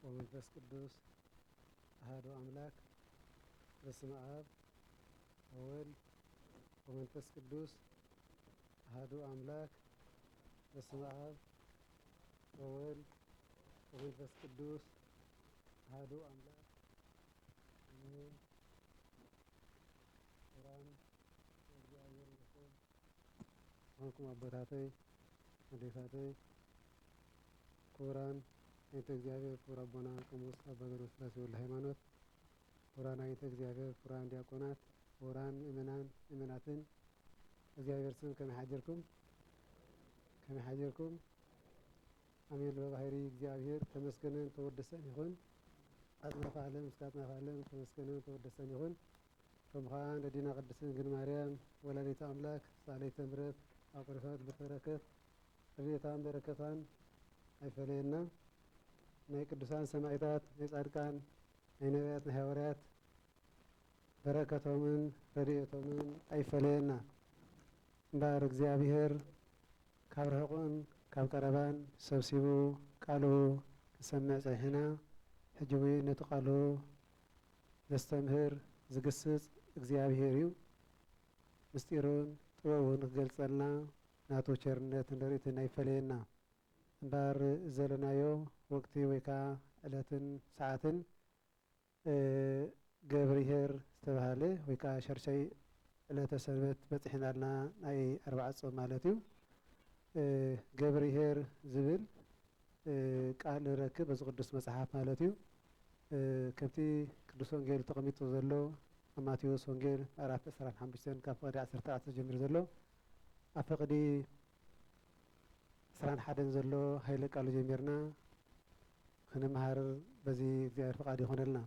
ወመንፈስ ቅዱስ አሐዱ አምላክ በስመ አብ ወወልድ ወመንፈስ ቅዱስ አሐዱ አምላክ በስመ አብ ወወልድ ወመንፈስ ቅዱስ አሐዱ አምላክ አሜን። ቁርአን እግዚአብሔር ይመስገን። ሁሉም አባታቶይ ወዴታቶይ ቁርአን አይተ እግዚአብሔር ክቡር አቦና ቆሞስ አባ ገብረ ሥላሴ ወልደ ሃይማኖት ቁርአን አይተ እግዚአብሔር ቁርአን ዲያቆናት ቁርአን ምእመናን ምእመናትን እግዚአብሔር ስም ከመይ ሓጀርኩም አሜን። በባህሪ እግዚአብሔር ተመስገነን ተወደሰን ይሁን። አጽናፈ ዓለም እስከ አጽናፈ ዓለም ተመስገነን ተወደሰን ይሁን። ከምዃን ለዲና ቅድስት ድንግል ማርያም ወላዲተ አምላክ ጻልይተ ምሕረት አቁርፋት በተረከት ረድኤታን በረከቷን አይፈለየና። ናይ ቅዱሳን ሰማዕታት ናይ ጻድቃን ናይ ነቢያት ናይ ሐዋርያት በረከቶምን ረድኤቶምን አይፈለየና። እምበር እግዚአብሔር ካብ ርሑቕን ካብ ቀረባን ሰብሲቡ ቃሉ ክሰምዕ ፀኒሕና። ሕጂ እውን ነቲ ቃሉ ዘስተምህር ዝግስጽ እግዚአብሔር እዩ። ምስጢሩን ጥበቡን ክገልጸልና ናቱ ቸርነትን ረድኤትን አይፈለየና። እምበር ዘለናዮ ወቅቲ ወይ ከዓ ዕለትን ሰዓትን ገብርሄር ዝተባሃለ ወይ ከዓ ሸርሻይ ዕለተ ሰንበት በፂሕናልና ናይ 40 ጾም ማለት እዩ። ገብርሄር ዝብል ቃል ንረክብ በዚ ቅዱስ መጽሓፍ ማለት እዩ። ከምቲ ቅዱስ ወንጌል ተቐሚጡ ዘሎ ኣብ ማቴዎስ ወንጌል ምዕራፍ 25 ካብ ፈቅዲ 14 ጀሚሩ ዘሎ ኣብ ፈቅዲ 21 ዘሎ ሃይለ ቃሉ ጀሚርና ክንመሃር በዚ እግዚአብሔር ፈቃድ ይኾነልና።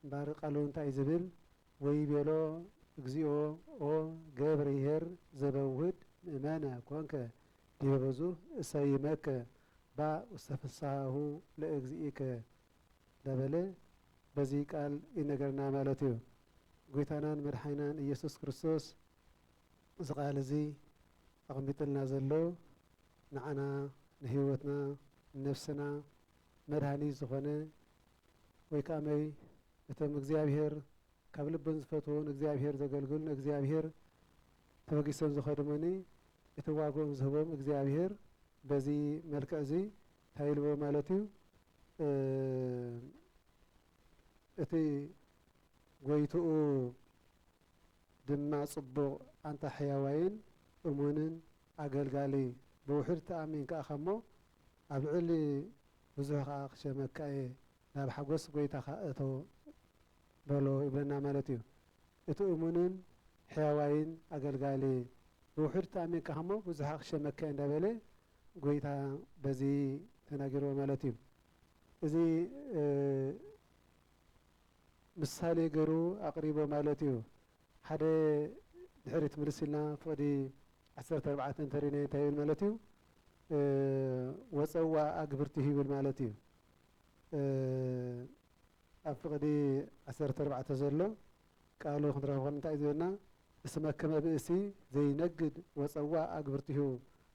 እምበር ቃሉ እንታይ ዝብል ወይቤሎ እግዚኦ ኦ ገብርሄር ዘበውህድ ምእመነ ኮንከ ዲበ ብዙሕ እሰይመከ ባ ውስተ ፍስሓሁ ለእግዚእከ ዳበለ በዚ ቃል ይነገርና ማለት እዩ። ጎይታናን መድሓኒናን ኢየሱስ ክርስቶስ እዚ ቃል እዚ ኣቐሚጥልና ዘሎ ንዓና ንህይወትና ነፍስና መድሃኒት ዝኾነ ወይ ከዓ መይ እቶም እግዚአብሔር ካብ ልቦን ዝፈትውን እግዚአብሔር ዘገልግሉን እግዚአብሔር ተበጊሶም ዝኸድሙኒ እቲ ዋግኦም ዝህቦም እግዚአብሔር በዚ መልክዕ እዚ እንታይ ኢልዎ ማለት እዩ። እቲ ጎይትኡ ድማ ጽቡቕ ኣንታ ሕያዋይን እሙንን ኣገልጋሊ ብውሕድ ተኣሚን ከዓ ኸሞ ኣብ ልዕሊ ብዙሕ ከዓ ክሸመካ እየ ናብ ሓጎስ ጎይታኻ እቶ በሎ ይብለና ማለት እዩ። እቲ እሙንን ሕያዋይን ኣገልጋሊ ብውሕድ ተኣሚንካ ኸሞ ብዙሕ ክሸመካ እየ እንዳበለ ጎይታ በዚ ተናጊርዎ ማለት እዩ። እዚ ምሳሌ ገይሩ ኣቕሪቦ ማለት እዩ። ሓደ ድሕሪት ምልስ ኢልና ፍቅዲ 14 እንተሪእና እንታይ ይብል ማለት እዩ። ወፀዋ ኣግብርቲሁ ይብል ማለት እዩ። ኣብ ፍቅዲ 14 ዘሎ ቃሉ ክንረኽቦ እንታይ ዝብልና እስመ ከመ ብእሲ ዘይነግድ ወፀዋ ኣግብርቲሁ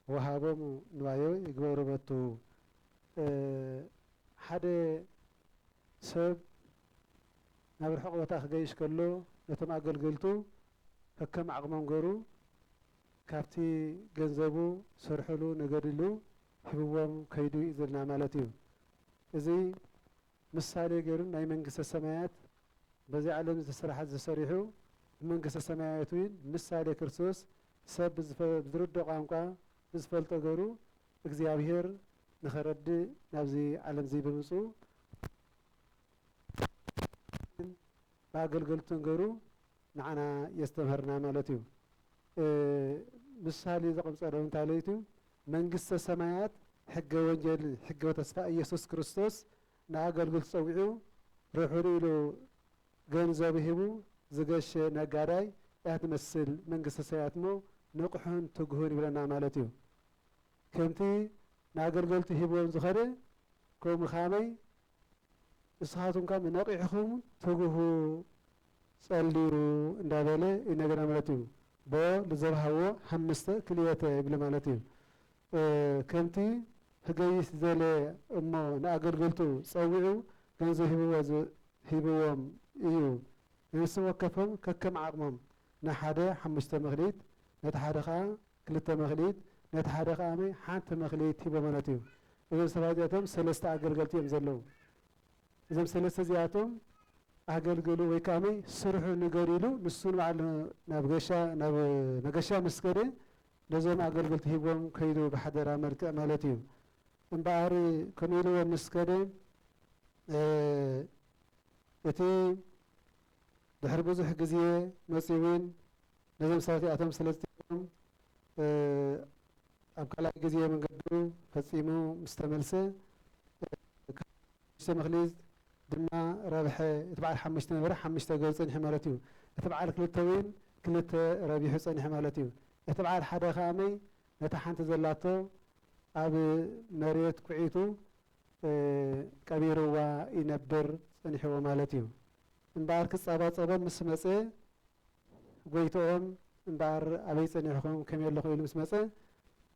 ወሃቦሙ ንዋዮ ይግበሩ በቱ። ሓደ ሰብ ናብ ርሑቕ ቦታ ክገይሽ ከሎ ነቶም ኣገልገልቱ ከከም ዓቕሞም ገይሩ ካብቲ ገንዘቡ ሰርሕሉ ነገድሉ ሂብዎም ከይዱ ዝልና ማለት እዩ። እዚ ምሳሌ ገይሩ ናይ መንግስተ ሰማያት በዚ ዓለም ዝተስራሓት ዘሰሪሑ መንግስተ ሰማያት እውን ምሳሌ ክርስቶስ ሰብ ብዝርድእ ቋንቋ ብዝፈልጦ ገይሩ እግዚአብሔር ንኸረድእ ናብዚ ዓለም እዚ ብምፁ ብኣገልገልቱን ገይሩ ንዓና የስተምህርና ማለት እዩ። ምሳሌ ዘቐምፀሎ እንታይ ለይቱ መንግስተ ሰማያት ሕገ ወንጀል ሕገ ተስፋ ኢየሱስ ክርስቶስ ንኣገልግልቱ ፀዊዑ ርሑል ኢሉ ገንዘብ ሂቡ ዝገሸ ነጋዳይ እያ ትመስል መንግስተ ሰማያት ሞ ንቑሑን ትጉህን ይብለና ማለት እዩ። ከምቲ ንኣገልገልቱ ሂብዎም ዝኸደ ከምኡ ኻመይ ንስኻትኩም ካብ ነቂሕኹም ትጉሁ ጸሊሩ እንዳበለ ይነገርና ማለት እዩ። ቦ ልዘብሃዎ 5 ክልኤተ ይብል ማለት እዩ። ከምቲ ህገይስ ዘለ እሞ ንኣገልገልቱ ፀዊዑ ገንዘብ ሂብዎም እዩ ንስ ወከፎም ከከም ዓቕሞም ንሓደ 5 መክሊት ነቲ ሓደ ከዓ 2 መክሊት ነቲ ሓደ ከዓ ሓንቲ መክሊት ሂቦ ማለት እዩ እዞም ሰባት እዚኣቶም 3 ኣገልገልቲ እዮም ዘለዉ እዞም 3 እዚኣቶም ኣገልግሉ ወይ ከዓ ስርሑ ንገሩ ኢሉ ንሱ በዓል ናብ መገሻ ምስ ከደ ነዞም ኣገልገልቲ ሂቦም ከይዱ ብሓደራ መልክዕ ማለት እዩ እምበኣር ከምኡ ኢልዎም ምስ ከደ እቲ ድሕሪ ብዙሕ ግዜ መፂኡ እውን ነዞም ሰባት እዚኣቶም ስለዝቲኦም ኣብ ካልኣይ ግዜ መንገዱ ፈፂሙ ምስ ተመልሰ መክሊት ድማ ረብሐ እቲ በዓል 5 ነበረ 5 ገይሩ ፀኒሑ ማለት እዩ እቲ በዓል 2 እውን 2 ረቢሑ ፀኒሑ ማለት እዩ እቲ በዓል ሓደ ከዓ ነታ ሓንቲ ዘላቶ ኣብ መሬት ኩዒቱ ቀቢርዋ ይነብር ፀኒሕዎ ማለት እዩ እምበኣር ክፀባፀቦም ምስ መፀ ጎይቶኦም እምበኣር ኣበይ ፀኒሕኩም ከመይ ኣለኹ ኢሉ ምስ መፀ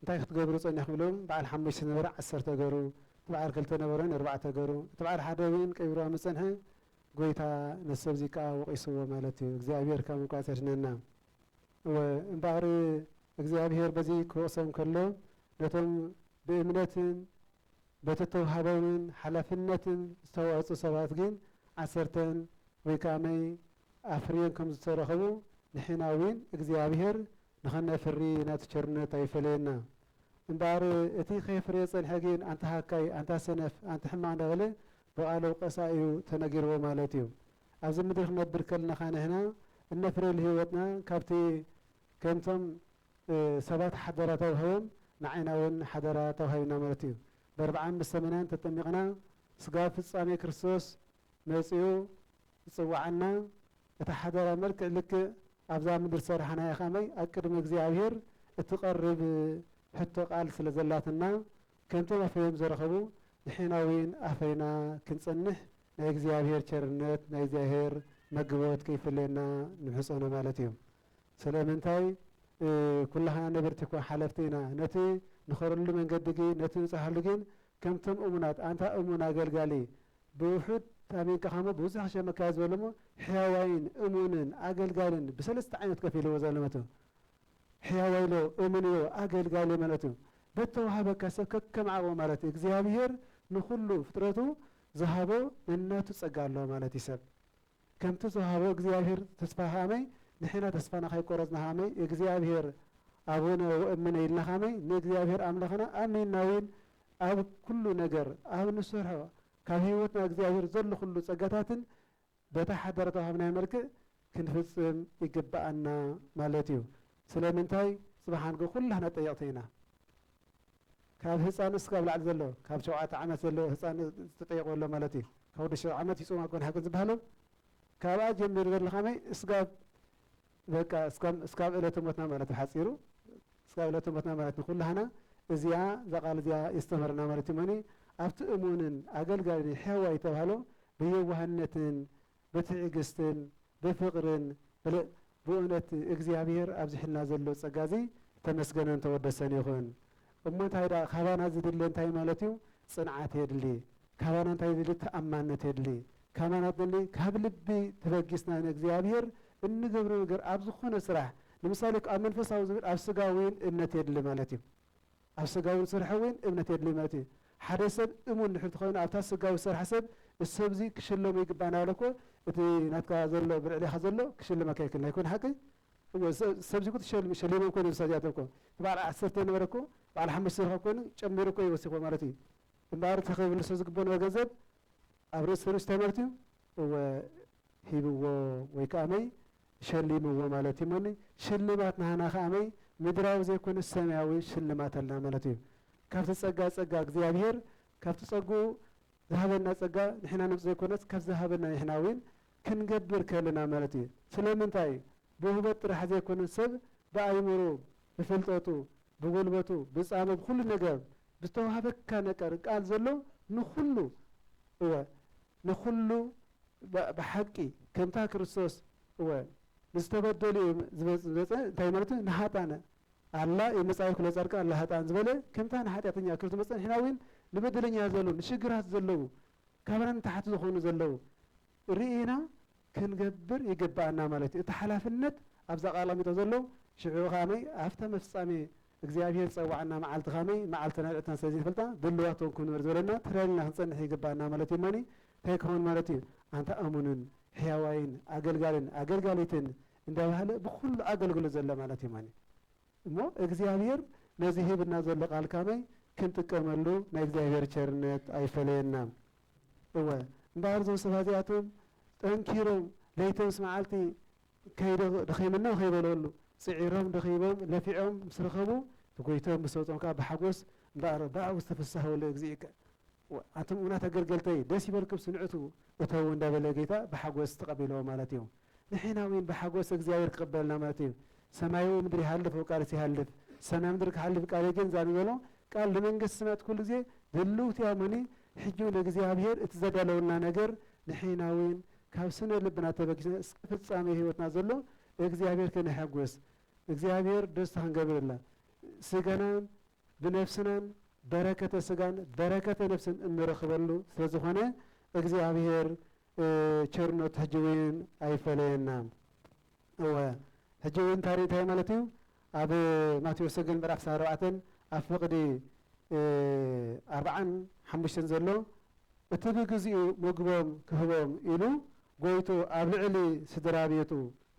እንታይ ክትገብሩ ፀኒሕኩም ኢሎም በዓል 5 ነበረ 10 ገይሩ እቲ በዓል 2 ነበረ 4 ገይሩ እቲ በዓል ሓደ እውን ቀቢርዋ ምስ ፀንሐ ጎይታ ነሰብ እዚ ከዓ ወቂስዎ ማለት እዩ እግዚኣብሔር ካብ ምቋፅ ያድነና እምበኣር እግዚኣብሔር በዚ ክወቅሶም ከሎ ነቶም ብእምነትን በተተውሃቦምን ሓላፍነትን ዝተዋፁ ሰባት ግን 10 ወይ ከዓ ኣፍርዮም ከም ዝተረኸቡ ንሕና እውን እግዚኣብሔር ንኸነፍሪ ናቲ ቸርነት ኣይፈለየና እምበኣር እቲ ከይፍርየ ፀንሐ ግን ኣንታ ሃካይ ኣንታ ሰነፍ ኣንታ ሕማቅ እንዳበለ ብቃል ወቀሳ እዩ ተነጊርዎ ማለት እዩ ኣብዚ ምድሪ ክነብር ከለና ንሕና እነፍርየሉ ሂወትና ካብቲ ከምቶም ሰባት ሓደራ ተዋሂቦም ንዓይና እውን ሓደራ ተዋሂብና ማለት እዩ ብ45 ተጠሚቕና ስጋ ፍጻሜ ክርስቶስ መፂኡ ዝፅዋዓና እቲ ሓደራ መልክዕ ልክዕ ኣብዛ ምድሪ ሰራሕና ከመይ ኣብ ቅድሚ እግዚኣብሔር እትቐርብ ሕቶ ቃል ስለ ዘላትና ከምቶም ኣፈዮም ዝረኸቡ ንሕና እውን ኣፈይና ክንፀንሕ ናይ እግዚኣብሔር ቸርነት ናይ እግዚኣብሔር መግቦት ከይፍለየና ንሕፀኖ ማለት እዩ ስለምንታይ ኩላኸና ነበርቲ እኳ ሓለፍቲ ኢና ነቲ ንኸረሉ መንገዲ ግን ነቲ ንፅሓሉ ግን ከምቶም እሙናት ኣንታ እሙን ኣገልጋሊ ብውሑድ ኣሚንካ ኸሞ ብብዙሕ ሸመካ ዝበለሞ ሕያዋይን እሙንን ኣገልጋልን ብ3 ዓይነት ከፊልዎ ዘለመቱ ሕያዋይሎ እሙንዮ ኣገልጋሊ ማለት እዩ በተዋሃበካ ሰብ ከከም ዓቕሞ ማለት እዩ እግዚኣብሔር ንኩሉ ፍጥረቱ ዝሃቦ ነናቱ ፀጋ ኣለዎ ማለት እዩ ሰብ ከምቲ ዝሃቦ እግዚኣብሔር ተስፋ ከመይ ንሕና ተስፋና ከይቆረፅና ከመይ እግዚኣብሔር ኣቡነ ወእምነ ኢልና ከመይ ንእግዚኣብሔር ኣምላኽና ኣሚንና እውን ኣብ ኩሉ ነገር ኣብ ንሰርሖ ካብ ሂወትና እግዚኣብሔር ዘሎ ኩሉ ፀጋታትን በታ ሓደራ ተዋሂብናዮ መልክዕ ክንፍፅም ይግባአና ማለት እዩ ስለምንታይ ፅባሓንጎ ኩላህና ጠየቕቲ ኢና ካብ ህፃን እስካብ ላዕሊ ዘሎ ካብ 7 ዓመት ዘሎ ህፃን ዝተጠየቀሎ ማለት እዩ ካብ 7 ዓመት ይፆም ኣኮን ሓቅን ዝበሃሎ ካብኣ ጀሚሩ ዘሎ ከመይ እስካብ በቃ እስካብ ዕለተ ሞትና ማለት ሓፂሩ እስካብ ዕለተ ሞትና ማለት ኩላህና እዚኣ ዘቃል እዚኣ የስተምረና ማለት እዩ መኒ ኣብቲ እሙንን ኣገልጋሊ ሕያዋይ ተባህሎ ብየዋህነትን በትዕግስትን ብፍቅርን ብእውነት እግዚኣብሔር ኣብዚ ሕልና ዘሎ ፀጋዚ ተመስገነን ተወደሰን ይኹን እሞ እንታይ ዳ ካባና ዝድለ እንታይ ማለት እዩ ፅንዓት የድሊ ካባና እንታይ ዝድሊ ተኣማንነት የድሊ ካባና ዝድሊ ካብ ልቢ ተበጊስና ንእግዚኣብሔር እንገብሮ ነገር ኣብ ዝኾነ ስራሕ ለምሳሌ ኣብ መንፈሳዊ ዝብል ኣብ ስጋዊን እምነት የድሊ ማለት እዩ ኣብ ስጋዊን ስራሕ እውን እምነት የድሊ ማለት እዩ ሓደ ሰብ እሙን ድሕር ትኾይኑ ኣብታ ስጋዊ ስራሕ ሰብ እሰብ ዚ ክሽለሙ ይግባና ኣለኮ እቲ ናትካ ዘሎ ብልዕሊኻ ዘሎ ክሽለመካ ይክልና ይኮን ሓቂ ሰብ ዚ ሸሊሞም ኮይኑ ሰዚኣቶም ኮ በዓል 10 ነበረ እኮ በዓል 5 ረኸብ ኮይኑ ጨሚሩ እኮ ይወሲኮ ማለት እዩ እምበኣር ተኸብሉ ሰብ ዝግበኦ ነበረ ገንዘብ ኣብ ርእሲ ርእስ ተመርትዩ ሂብዎ ወይ ከዓ መይ ሸሊምዎ ማለት እዩ ሞኒ ሽልማት ናህና ከዓ መይ ምድራዊ ዘይኮነ ሰማያዊ ሽልማት ኣለና ማለት እዩ ካብቲ ፀጋ እግዚኣብሔር ካብቲ ፀጉኡ ዝሃበና ፀጋ ንሕና ነምፅ ዘይኮነስ ካብ ዝሃበና ንሕና እውን ክንገብር ከለና ማለት እዩ ስለምንታይ ብውህበት ጥራሕ ዘይኮነ ሰብ ብኣይምሮ ብፍልጠቱ ብጉልበቱ ብፃሙ ብኩሉ ነገር ብዝተዋሃበካ ነገር ቃል ዘሎ ንኩሉ ንኩሉ ብሓቂ ከምታ ክርስቶስ ንዝተበደሉ እዩ ዝመፅእ እንታይ ማለት እዩ ንሃጣነ الله يمسعي كل زرق الله هتان زبلة كم تان حياتنا كل مثلا هنا وين نبدلني هذلون نشجرات زلوا كمان تحت زخون زلوا رئينا كنجبر يجبعنا مالتي تحلف النت أبزق الله متزلوا شعور خامي أفتح مفصامي እግዚአብሔር ጸዋዕና መዓልቲ ኸመይ መዓልትና እተን ስለዚ ፈልታ ድልዋቶም ክንበር ዘለና ትረልና ክንጸንሕ ይግባና ማለት የማኒ ታይ ከሆን ማለት አንተ አሙንን ሕያዋይን አገልጋልን አገልጋሊትን እንደባህለ በሁሉ አገልግሎ ዘለ ማለት የማኒ እሞ እግዚአብሔር ነዚህ ህብና ዘለ ቃል ካመይ ክንጥቀመሉ ናይ እግዚአብሔር ቸርነት አይፈለየና እወ እንዳርዞ ሰባዚያቶም ጠንኪሮም ለይተውስ መዓልቲ ከይደ ደኺምና ኸይበለሉ صعيرهم دخيبهم لفعهم مسرخبوا تقولتهم بصوتهم كاب بحقوس بقى واستفسه ولا يجزيك أنتم هنا تقلقلتي داسي بالكم سنعتوا وتهون ده بلاقيته بحقوس تقبلوا مالتيهم نحن وين بحقوس እግዚአብሔር قبلنا مالتيهم سمايو مدري حلف وقال سيحلف سما مدرك حلف قال يجن زاني بلو قال لمنقس سمعت كل زي دلوت يا مني حجوا لእግዚአብሔር اتزدلونا ነገር نحن وين كابسنا لبنا تبكي ፍጻሜ ህይወትና ዘሎ እግዚአብሔር ከነሐጎስ እግዚአብሔር ደስታን ገብርላ ስጋናን በነፍስናን በረከተ ስጋን በረከተ ነፍስን እንረክበሉ ስለዝኾነ እግዚአብሔር ቸርነት ህጅዌን አይፈለየና እወ ህጅዌን ታሪታይ ማለት እዩ ኣብ ማቴዎስ ወንጌል ምዕራፍ 4 ኣብ ፍቅዲ 45 ዘሎ እቲ ብግዚኡ ምግቦም ክህቦም ኢሉ ጎይቶ ኣብ ልዕሊ ስድራ ቤቱ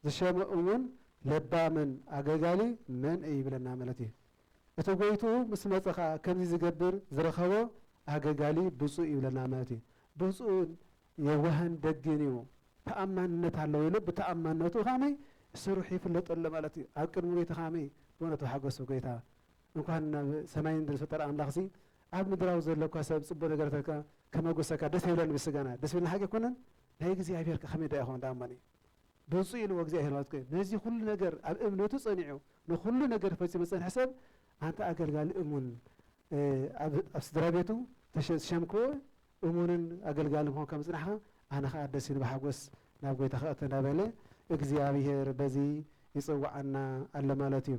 ዝሸመኡን ለባምን አገጋሊ መን ይብለና ማለት እዩ እቲ ጎይቱ ምስ መጽኻ ከምዚ ዝገብር ዝረኸቦ አገጋሊ ብፁዕ ይብለና ማለት እዩ ብፁዕ የዋህን ደግን እዩ ተኣማንነት አለው ኢሉ ብተኣማንነቱ ኻመይ ስሩሕ ይፍለጠሉ ማለት እዩ ኣብ ቅድሚ ጎይታ ኻመይ በእውነቱ ሓጎሱ ጎይታ እንኳን ሰማይን ዝፈጠረ ኣምላኽ ሲ ኣብ ምድራዊ ዘለኳ ሰብ ጽቡቕ ነገረተካ ከመጎሰካ ደስ ይብለኒ ብስጋና ደስ ይብለኒ ሓቂ ይኮነን ናይ እግዚአብሔር ከመይ ዳ ይኾን ዳማኒ ብፁዕ ኢሉ እግዚአብሔር ማለት ነው ነዚህ ሁሉ ነገር ኣብ እምነቱ ጸኒዑ ንሁሉ ነገር ፈጽሞ ጸንሕ ሰብ አንተ አገልጋሊ እሙን ኣብ ስድራ ቤቱ ተሸምኮ እሙንን አገልጋሊ ሆን ከም ጽናኻ ኣነ ኸ ደስ ይብል በሓጎስ ናብ ጎይታ ኸእተ እንዳበለ እግዚአብሔር በዚ ይጽዋዓና አለ ማለት እዩ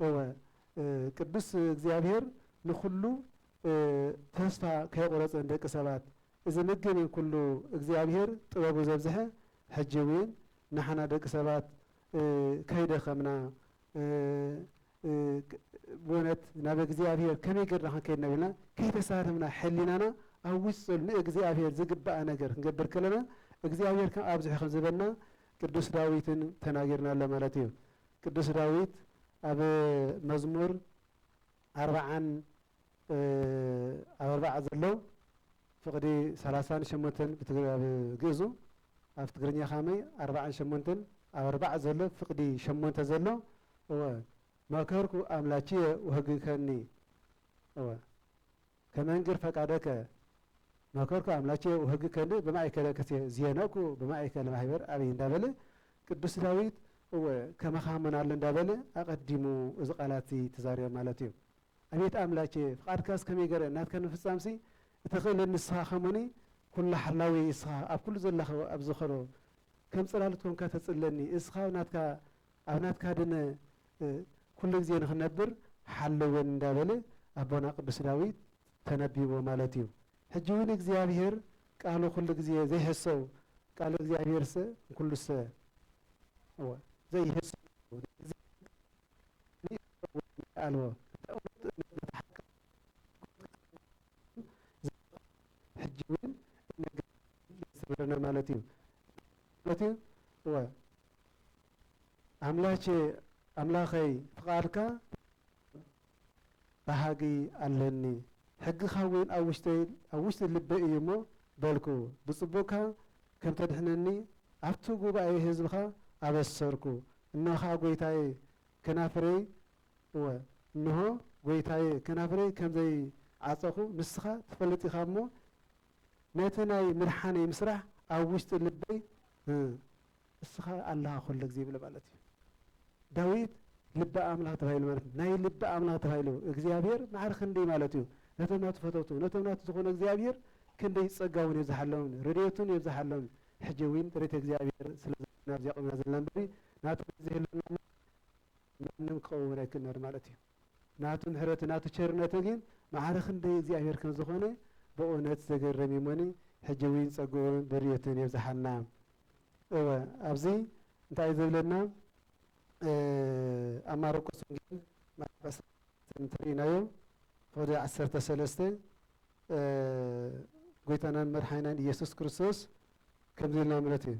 እወ ቅዱስ እግዚአብሔር ንኹሉ ተስፋ ከይቆረፀን ደቂ ሰባት እዚ ምግን ኩሉ እግዚአብሔር ጥበቡ ዘብዝሐ ሕጂ እውን نحن دك سبات كيدا خمنا بونت نابك زيابير كم يقدر نحن كيدنا بنا كيدا سارمنا حلينا أو وصل نأجزيابير زقب بقى نجر نقبر كلنا أجزيابير كم أبزح خمسة بنا قدوس داويت تناجرنا لمالتيو قدوس داويت أب مزمور 4 زلو فقدي 30 شمتن بتجزو أفتكرني خامي 4 زلو فقدي شمونت زلو ما كركو أملاكية وهجكني كمان غير فقادك ما كركو أملاكية وهجكني بما يكلا كثير زيناكو بما يكلا محبر أبي دابله قدوس داويد كما خامنا لنا دابله أقدموا إزقالاتي تزاريا مالتيو أبيت أملاكية فقاد كاس كم يجري نات كانوا في السامسي تخيل النسخة خموني كل حلاوي إسخاء أب كل زلخ أب زخرو كم صلالتكم كتتصلني إسخاء ناتك دنا كل زين خنبر حلوين دابله أبونا قدس داويد تنبيه ومالتيو حجون እግዚአብሔር قالوا كل ጊዜ زي حسو قالوا እግዚአብሔር كل زي حسو قالوا حجون سبرنا مالتيو أملاخي فقارك بهاجي علني حق خوين أوشت اللي يمو بالكو بصبوكا كم تدحنني أفتوقوا بأي هزبخا أبسركو إنه خا قويتاي كنافري إنه قويتاي كنافري كم زي عصاخو نسخة تفلتي خامو نتناي مرحاني مسرح أوشت اللي السخا الله خلق زي بلا بالتي داويد لب أملاك تفايل مالتي ناي لب أملاك تفايلو إግዚአብሔር معرخ ندي مالتيو نتمنا تفتوتو نتمنا تكون إግዚአብሔር كندي يصقاون يبزحلون ريديوتون يبزحلون حجوين ريت إግዚአብሔር سلازنا بزيقنا زلنبري ناتو زهلنا ማንም ክቀውም ኣይክእልም ማለት እዩ ናቱ ምሕረት ናቱ ቸርነት ግን ማዕረ ክንደይ እግዚኣብሔር ከም ዝኾነ ብእውነት ዘገርም እሞኒ ሕጂ እውን ፀጉኡን በድዮትን የብዝሓልና እወ ኣብዚ እንታይ ዝብለና ኣብ ማርቆስ ወንጌል ትርኢናዮ ወደ 13 ጎይታናን መድሓኒናን ኢየሱስ ክርስቶስ ከም ዝብልና ማለት እዩ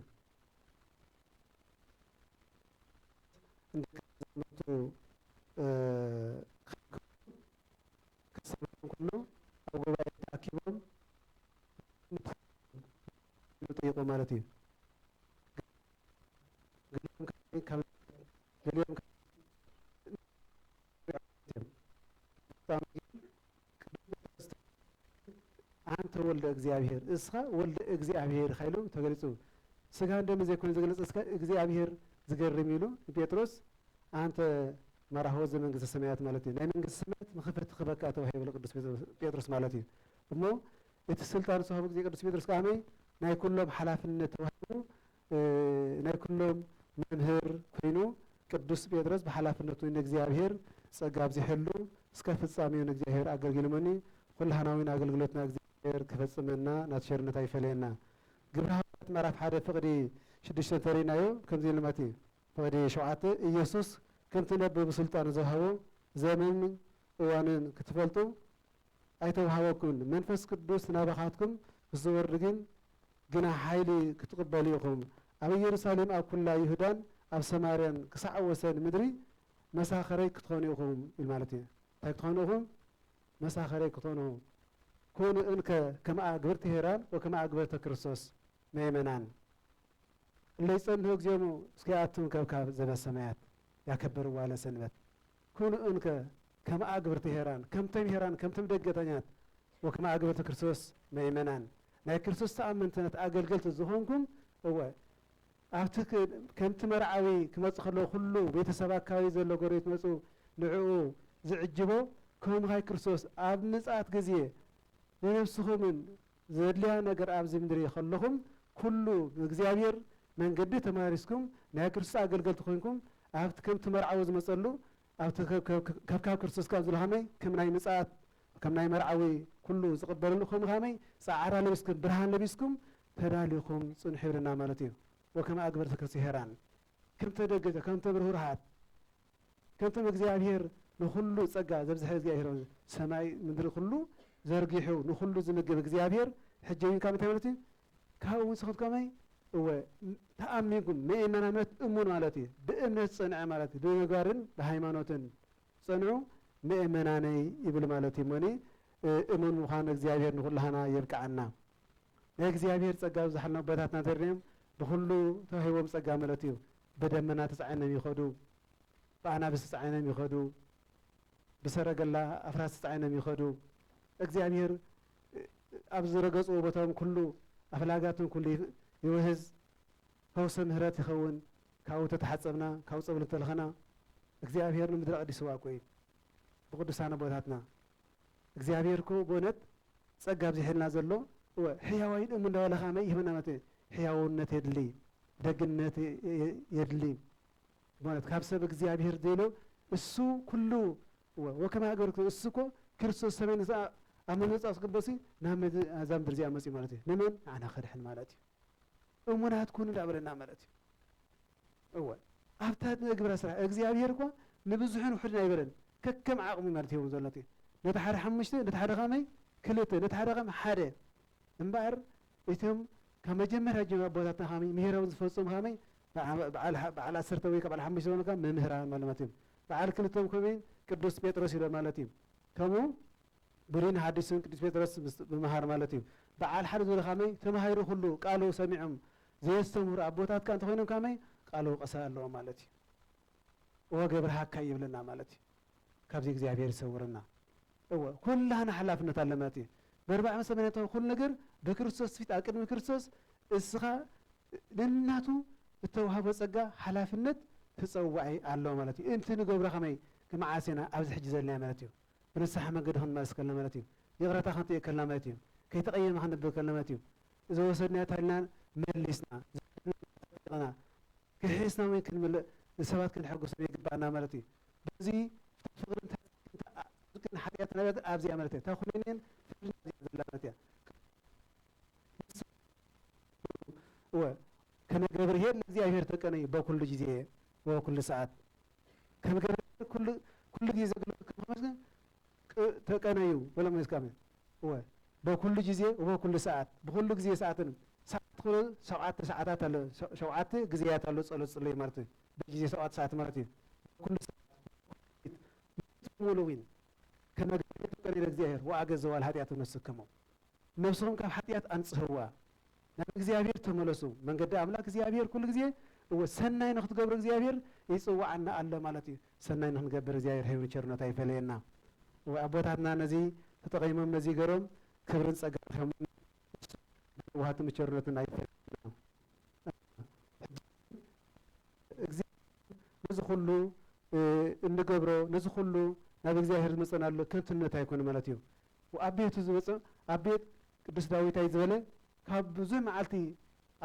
እንደከዘመቱ ከሰማም ኩሉ ኣብ ጉባኤ ተኣኪቦም ጠይቆ ማለት እዩ አንተ ወልደ እግዚአብሔር እስኻ ወልደ እግዚአብሔር ኃይሉ ተገልጹ ስጋ እንደም ዘይኮን ዝገልጽ እስከ እግዚአብሔር ዝገርም ይሉ ጴጥሮስ አንተ መራሆ ዘመንግስተ ሰማያት ማለት እዩ ናይ መንግስተ ሰማያት መኽፈት ክበካ ተባሂሉ ቅዱስ ጴጥሮስ ማለት እዩ እሞ እቲ ስልጣን ሰው ጊዜ ቅዱስ ጴጥሮስ ካመይ ናይ ኩሎም ሓላፍነት ተባሂሉ ናይ ኩሎም መምህር ኮይኑ ቅዱስ ጴጥሮስ በኃላፍነቱ እግዚአብሔር ጸጋብ ዝሕሉ እስከ ፍጻሜው እግዚአብሔር አገልግሎመኒ ኩልሃናዊን አገልግሎትና እግዚአብሔር ክፈጽመና ናትሸርነት አይፈለየና ግብረሃት ምዕራፍ 1 ፍቅዲ 6 ተሪናዮ ከምዚ ልማት ፍቅዲ 7 ኢየሱስ ከምቲ ነብብ ስልጣን ዘሃቦ ዘመን እዋንን ክትፈልጡ አይተውሃበኩም መንፈስ ቅዱስ ናባኻትኩም ዝወርድ ግና ኃይሊ ክትቀበሉ ኢኹም ኣብ ኢየሩሳሌም ኣብ ኩላ ይሁዳን ኣብ ሰማርያን ክሳዕ ወሰን ምድሪ መሳኸረይ ክትኾኑ ኢኹም ኢል ማለት እዩ እንታይ ክትኾኑ ኢኹም መሳኸረይ ክትኾኑ ኩኑ እንከ ከመ ግብርቲ ሄራን ወከመ ግብርተ ክርስቶስ ምእመናን እለይ ጸንሑ እግዚኦሙ እስኪኣቱም ከብካብ ዘበሰማያት ያከበርዋ ለሰንበት ኩኑ እንከ ከመ ግብርቲ ሄራን ከምተም ደገተኛት ወከመ ግብርተ ክርስቶስ ምእመናን ናይ ክርስቶስ ተኣመንትነት ኣገልገልቲ ዝኾንኩም እወ ኣብቲ ከምቲ መርዓዊ ክመጽእ ከሎ ኩሉ ቤተሰብ ኣካባቢ ዘሎ ጎረቤት መጹ ንዕኡ ዝዕጅቦ ከምኻይ ክርስቶስ ኣብ ምጽኣት ግዜ ንነፍስኹምን ዘድልያ ነገር ኣብዚ ምድሪ ከለኹም ኩሉ እግዚአብሔር መንገዲ ተማሪስኩም ናይ ክርስቶስ ኣገልገልቲ ኮይንኩም ኣብቲ ከምቲ መርዓዊ ዝመጸሉ ኣብቲ ከብካብ ክርስቶስ ካብ ዝለኸመይ ከም ናይ ምጽኣት ከም ናይ መርዓዊ ኩሉ ዝቕበለሉ ከምኻመይ ጻዕራ ለቢስኩም ብርሃን ለቢስኩም ተዳሊኹም ጽንሑ ይብለና ማለት እዩ ወከመ ግብርተ ክርስቶስ ሄራን ከምተ ደገተ ከምተ ብርሁርሃት ከምቶም እግዚአብሔር ንኹሉ ጸጋ ዘብዝሐ እግዚአብሔር ሰማይ ምድሪ ኩሉ ዘርጊሑ ንኹሉ ዝምግብ እግዚአብሔር ሕጂ ካብ እንታይ ማለት እዩ ካብኡ ንስኹም ከመይ እወ ተኣሚንኩም ምእመናነት እሙን ማለት እዩ ብእምነት ጸንዐ ማለት እዩ ብምግባርን ብሃይማኖትን ጸንዑ ምእመናነይ ይብል ማለት እዩ እሞኒ እሙን ምዃኑ እግዚአብሔር ንኹላህና የብቅዓና ናይ እግዚአብሔር ጸጋ ብዝሓልና ቦታትና ተርኒዮም ብኩሉ ተዋሂቦም ጸጋ ማለት እዩ በደመና ተጻዒኖም ይኸዱ ብኣናብስ ተጻዒኖም ይኸዱ ብሰረገላ ኣፍራስ ተጻዒኖም ይኸዱ እግዚአብሔር ኣብ ዝረገጽዎ ቦታኦም ኩሉ ኣፍላጋትን ኩሉ ይውህዝ ፈውሰ ምህረት ይኸውን ካብኡ ተተሓጸብና ካብ ጸብሉ ተለኸና እግዚአብሔር ንምድሪ ቀዲስዋ ቆይ ብቅዱሳነ ቦታትና እግዚአብሔር ኮ በእውነት ጸጋ ብዝሕልና ዘሎ ሕያዋይን እሙ እንዳበለኻ መይ ይህበና ማለት እዩ ሕያውነት የድሊ ደግነት የድሊ ማለት ካብ ሰብ እግዚአብሔር ዘይሎ እሱ ኩሉ ወከመ ግብርተ እሱ ኮ ክርስቶስ ሰሜን ኣብ መመጻእ ዝቅበሲ ናብ እዛ ምድሪ እዚኣ መጺኡ ማለት እዩ ንመን ንዓና ኸድሕን ማለት እዩ እሙናት ኩኑ ዳብለና ማለት እዩ እወ ኣብታ ግብረ ስራሕ እግዚአብሔር እኳ ንብዙሕን ውሕድን ኣይበለን ከከም ዓቕሚ ማለት ይኸውን ዘሎት እዩ ነቲ ሓደ 5 ነቲ ሓደ ኸመይ 2 ነቲ ሓደ ኸመይ 1 እምበር እቶም ካብ መጀመርያ ጀምሮ ቦታትና ኸመይ ምሄራዊ ዝፈጽሙ ኸመይ በዓል 10 ወይ በዓል 5 ዝኾኑ መምህራን ማለት እዩ በዓል 2 ከመይ ቅዱስ ጴጥሮስ ኢሎ ማለት እዩ ከምኡ ብሉይን ሓዲስን ቅዱስ ጴጥሮስ ብምሃር ማለት እዩ በዓል ሓደ ዝበለ ኸመይ ተማሂሩ ኩሉ ቃሉ ሰሚዖም ዘየስተምህሩ ኣቦታትካ እንተ ኮይኖም ከመይ ቃሉ ቀሳ ኣለዎም ማለት እዩ ወገብርሃካ ይብለና ማለት እዩ ካብዚ እግዚአብሔር ይሰውረና እወ ኩላህና ሓላፍነት ኣለ ማለት እዩ በርባዕ መሰመነታዊ ኩሉ ነገር በክርስቶስ ፊት ኣብ ቅድሚ ክርስቶስ እስኻ ንናቱ እተዋህቦ ጸጋ ሓላፍነት ትጸዋዒ ኣለዎ ማለት እዩ እንቲ ንገብሮ ኸመይ ክመዓሴና ኣብዚ ሕጂ ዘለና ማለት እዩ ብንስሓ መንገዲ ክንመለስ ከለና ማለት እዩ ይቕረታ ክንጥይቅ ከለና ማለት እዩ ከይተቐየምና ክንነብር ከለና ማለት እዩ ዘወሰድናዮ ታልና መሊስና ክሒስና ወይ ክንምልእ السبات كن حرقوا سبيق بأنا مالتي بزي فقر كن حياة نبات أبزي أمرتي تأخذين مالتي و كان جبريل الذي أمير تكني بكل جزء وكل ساعة كان جبريل كل جزء تكنيو ولا ما يسكمل هو بكل جزء وبكل ساعة بكل جزء ساعة ساعات ساعات على ساعات جزئيات على صلي مرتين بجزء ساعات مرتين كل ساعة مولوين كما قلت لك الزهر وأجزوا الهديات ونسكموا نفسهم كحديات أنصهوا نبي زيابير تملسوا من قد أملاك زيابير كل جزء وسنة نخت قبر زيابير يسوى عنا الله مالتي سنة نخت قبر زيابير هي ونشرنا تايفلينا وأبوتنا نزي تتقيمهم نزي قرم كبرن سجارهم وهات مشرنا نايفلينا نزخلو النقبرو نزخلو نبي زيابير مثلا له كنت نتايكون مالتي وأبيت زوجة أبيت قدس داوود يزوله كاب زي معلتي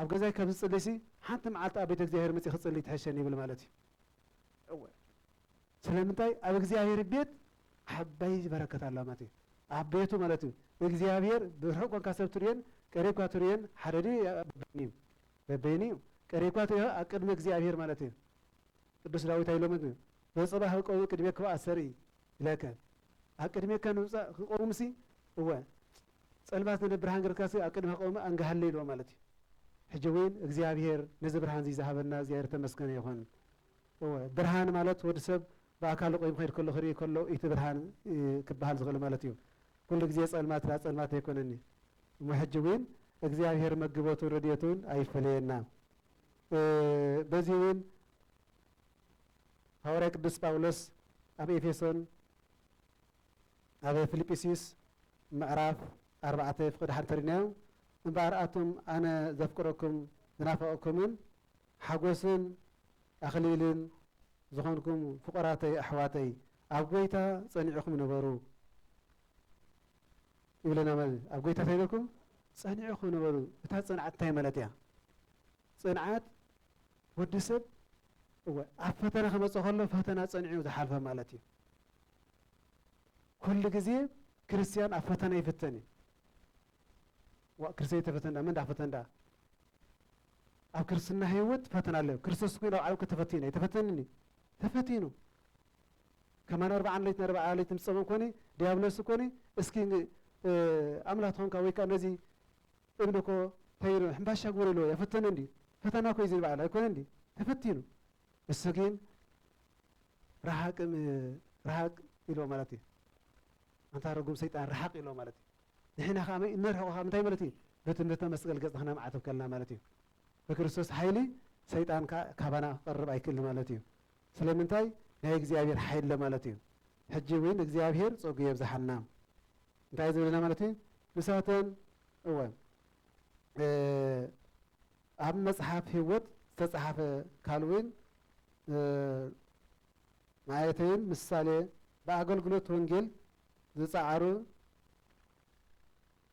أبغى زي كاب صليسي حتى معلت أبيت زيهر مسي خص اللي تحشني بالمالتي أول سلامتاي أبغى زيهر البيت حباي بركة الله ماتي أبيته مالتي زيهر برهق وكاسب تريان كريك وتريان حرري ببيني كريك وتريان أكيد مك زيهر مالتي قدس داوود يلومني بس أبغى هقول كدمك وأسري لك أكيد مك كانوا قومسي أول سألبات من برهان قركاسي أكيد هقوم أنجح الليل ومالتي حجوين إخزيابير نزل برهان زي ذهب الناس زيارة مسكن يخون هو برهان مالت ورسب بأكل قيم خير كله خير كله برهان كبهال زغل مالتيو كل إخزياس سألمات لا سألمات يكونني محجوين إخزيابير مجبوت ورديتون أي فلينا بزيون هوريك دس باولس أبي فيسون أبي فيليبيسيس معرف أربعة فقد حرترناو مباراتهم أنا ذكركم نافقكم حقوسن أخليلن زخونكم فقراتي أحواتي أبويتا صنعكم نبرو يقولنا مال أبويتا تيلكم صنعكم نبرو بتاع صنعت تاي مالتيا صنعات ودسب هو أفتنا خمسة خلوا فتنا صنعوا تحالف مالتي كل جزء كريستيان أفتنا يفتني وكرسي تفتن من ده فتن ده أو كرسنا هيوت فتن عليه كرسوس كنا أو كتفتينه يتفتنني تفتينه كمان 4 ليت 4 ليت مسمى كوني ديابلوس كوني اسكين أملاثهم كوي كنزي ابنكو تيرو حباشا قولي له يفتنني فتنا كويزين بعلا يكونني تفتينه السكين رحق إلو مالتي أنت رجوم سيطان رحق إلو مالتي نحن خامي نرحق خامي تاي مالتي بتنبت مسقل قصدنا معتب كلنا مالتي بكريستوس حيلي سيطان كابانا قرب أي كل مالتي سلامنتاي نهي اغزيابير حيل مالتي حجي وين اغزيابير صوق يبزحنا انتاي زولنا مالتي مساتن هو أب مصحف هوت تتصحف كالوين معايتين مثالي بأقلقلوت ونجل زعارو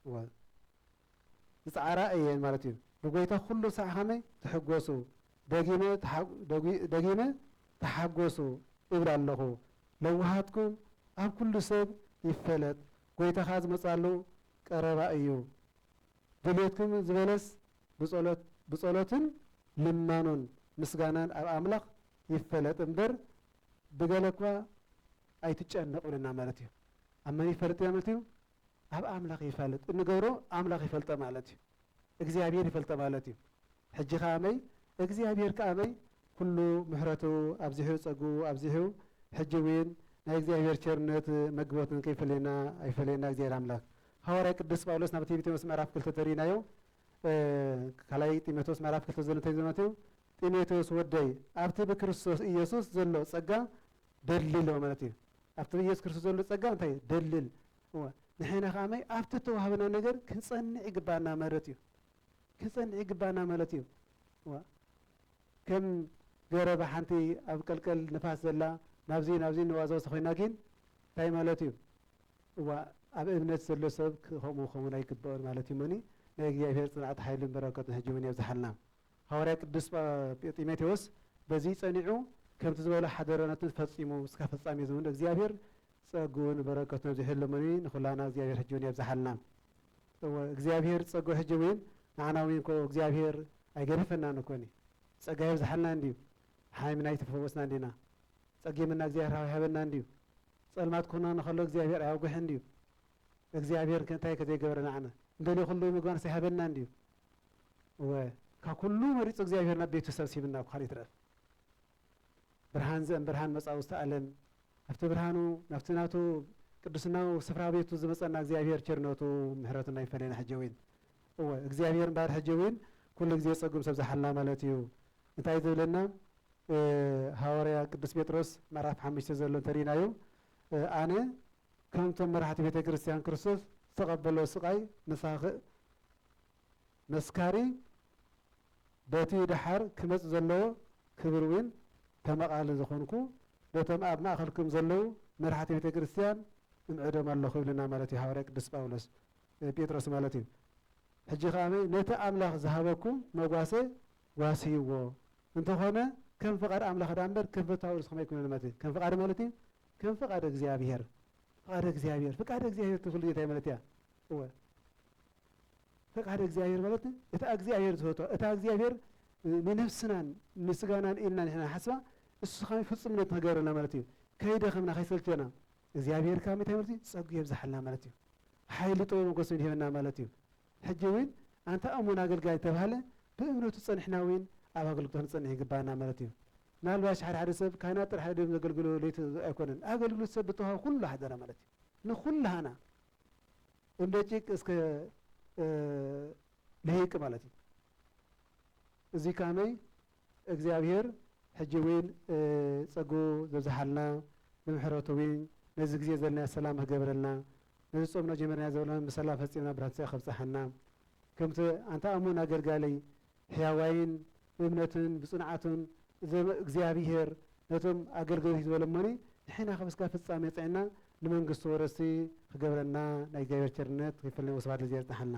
و زعارا أيين مالتي بقيتا كل ساعة تحقوسو دقيمة تحقوسو إبرا الله لو هاتكم أب كل سب يفلت قيتا خاز مسألو قربا أيو دليتكم زبلس بصولتن لمانون مسغانان أب أملاق يفلت انبر بقالكوا أي تتشأنقوا لنا مالتي أما يفلت يا مالتي أب أملاق يفلت إنقورو أملاق يفلت مالتي እግዚአብሔር ይፈልጥ ማለት እዩ ሕጂ ካመይ እግዚአብሔር ካመይ ኩሉ ምሕረቱ ኣብዚሑ ጸጉ ኣብዚሑ ሕጂ ውን ናይ እግዚአብሔር ቸርነት መግቦትን ከይፈለና ኣይፈለና እግዚአብሔር አምላክ ሐዋርያ ቅዱስ ጳውሎስ ናብ ቲሞቴዎስ ምዕራፍ 2 ተሪናዮ ካላይ ጢሞቴዎስ ምዕራፍ 2 ዘሎ ተይዘመተው ጢሞቴዎስ ወደይ ኣብቲ በክርስቶስ ኢየሱስ ዘሎ ጸጋ ደልል ማለት እዩ ኣብቲ ኢየሱስ ክርስቶስ ዘሎ ጸጋ እንታይ ደልል ንሕና ካመይ ኣብቲ ተዋህበና ነገር ክንጸንዕ ይግባና ማለት እዩ كسن إجبانا مالتيو كم جرب حنتي أب كل نفاس الله نابزين نوازو سخينا كين تاي مالتيو وأب ابن السلسل هم لا يكبر مالتي مني نيجي في صنعة حيل بركة هجومني وزحلنا هوريك الدس تيموثيوس بزي صنعو كم تزول حضرنا تفصيمو سكفصامي زون እግዚአብሔር ጸጉን በረከቱን ዝህልመኒ ንኹላና እግዚአብሔር ሕጂውን ያብዛሐልና እግዚአብሔር ጸጉ ሕጂውን ናናዊን ኮ እግዚአብሔር አይገርፈና ነኮኒ ጸጋ ያብዛሐልና እንዲሁ ሃይምና ይተፈወስና እንዲና ጸጌምና እግዚአብሔር ሃይበና እንዲሁ ጸልማት ኮና ነኸሎ እግዚአብሔር አያውግህ እንዲሁ እግዚአብሔር ከንታይ ከዘይ ገበረና አነ እንደለ ሁሉ ምግባን ሳይሃበና እንዲሁ ከኩሉ መሪጽ እግዚአብሔርና ቤቱ ሰብሲብና ኳል ይትረፍ ብርሃን ዘን ብርሃን መጻውስተ ዓለም አፍተ ብርሃኑ ናፍትናቱ ቅዱስናው ስፍራ ቤቱ ዝመጸና እግዚአብሔር ቸርነቱ ምህረቱና ይፈለና ሕጂውን እግዚአብሔር ባር ሕጂውን ኩሉ ጊዜ ጸጉም ሰብዛሐልና ማለት እዩ እንታይ ዝብለና ሐዋርያ ቅዱስ ጴጥሮስ ምዕራፍ 5 ዘሎ ተሪናዩ አነ ከምቶም መራሕቲ ቤተ ክርስቲያን ክርስቶስ ተቀበሎ ስቃይ ንሳኽእ መስካሪ በቲ ድሓር ክመጽ ዘለዎ ክብር እውን ተመቃሊ ዝኾንኩ በቶም ኣብ ማእኸልኩም ዘለው መራሕቲ ቤተ ክርስቲያን እምዕዶም ኣለኹ ይብልና ማለት እዩ ሐዋርያ ቅዱስ ጳውሎስ ጴጥሮስ ማለት እዩ ሕጂ ከመይ ነቲ ኣምላኽ ዝሃበኩም መጓሰ ዋስይዎ እንተኾነ ከም ፍቃድ ኣምላኽ ዳንበር ከም ፍታው ንስኹም ኣይኮነን ማለት እዩ ከም ፍቃድ ማለት እዩ ከም ፍቃድ እግዚአብሔር ፍቃድ እግዚአብሔር ትፍል ጌታ ማለት እያ ፍቃድ እግዚአብሔር ማለት እታ እግዚአብሔር ዝፈቶ እታ እግዚአብሔር ንነፍስናን ንስጋናን ኢልና ንሕና ሓስባ እሱ ከመይ ፍጹምነት ነገረና ማለት እዩ ከይደኸምና ከይሰልቸና እግዚአብሔር ከመይ ማለት እዩ ጸጉ የብዛሐልና ማለት እዩ ሓይሊ ጥበብ ሞገስ ይህበና ማለት እዩ ሕጂ እውን አንተ እሙን አገልጋይ ተባህለ በእምነቱ ጸኒሕና እውን ኣብ ኣገልግሎት ንጸኒሕ ይግባና ማለት እዩ ምናልባሽ ሓደ ሰብ ካህናት ጥራሕ ድም ዘገልግሎ ለይቲ ኣይኮነን ኣገልግሎት ሰብ ብተዋሃብ ኩሉ ሓደረ ማለት እዩ ንኩላሃና እንደጭቅ እስከ ለይቅ ማለት እዩ እዚ ከመይ እግዚአብሔር ሕጂ እውን ጸጉ ዘብዛሐልና ብምሕረቱ እውን ነዚ ግዜ ዘለና ሰላም ክገብረልና ነዚ ጾምና ጀመርና ዘብለና ብሰላም ፈፂምና ብርሃን ፀይ ከብፅሐና ከምቲ አንተ እሙን አገልጋለይ ሕያዋይን እምነትን ብጽንዓትን እግዚአብሔር ነቶም አገልግሎት ዝበለሞኒ ንሕና ከብስካ ፍጻሜ ፅዕና ንመንግስቱ ወረስቲ ክገብረና ናይ እግዚአብሔር ቸርነት ከይፈለና ወስብሐት ለእግዚአብሔር ይጽናሐልና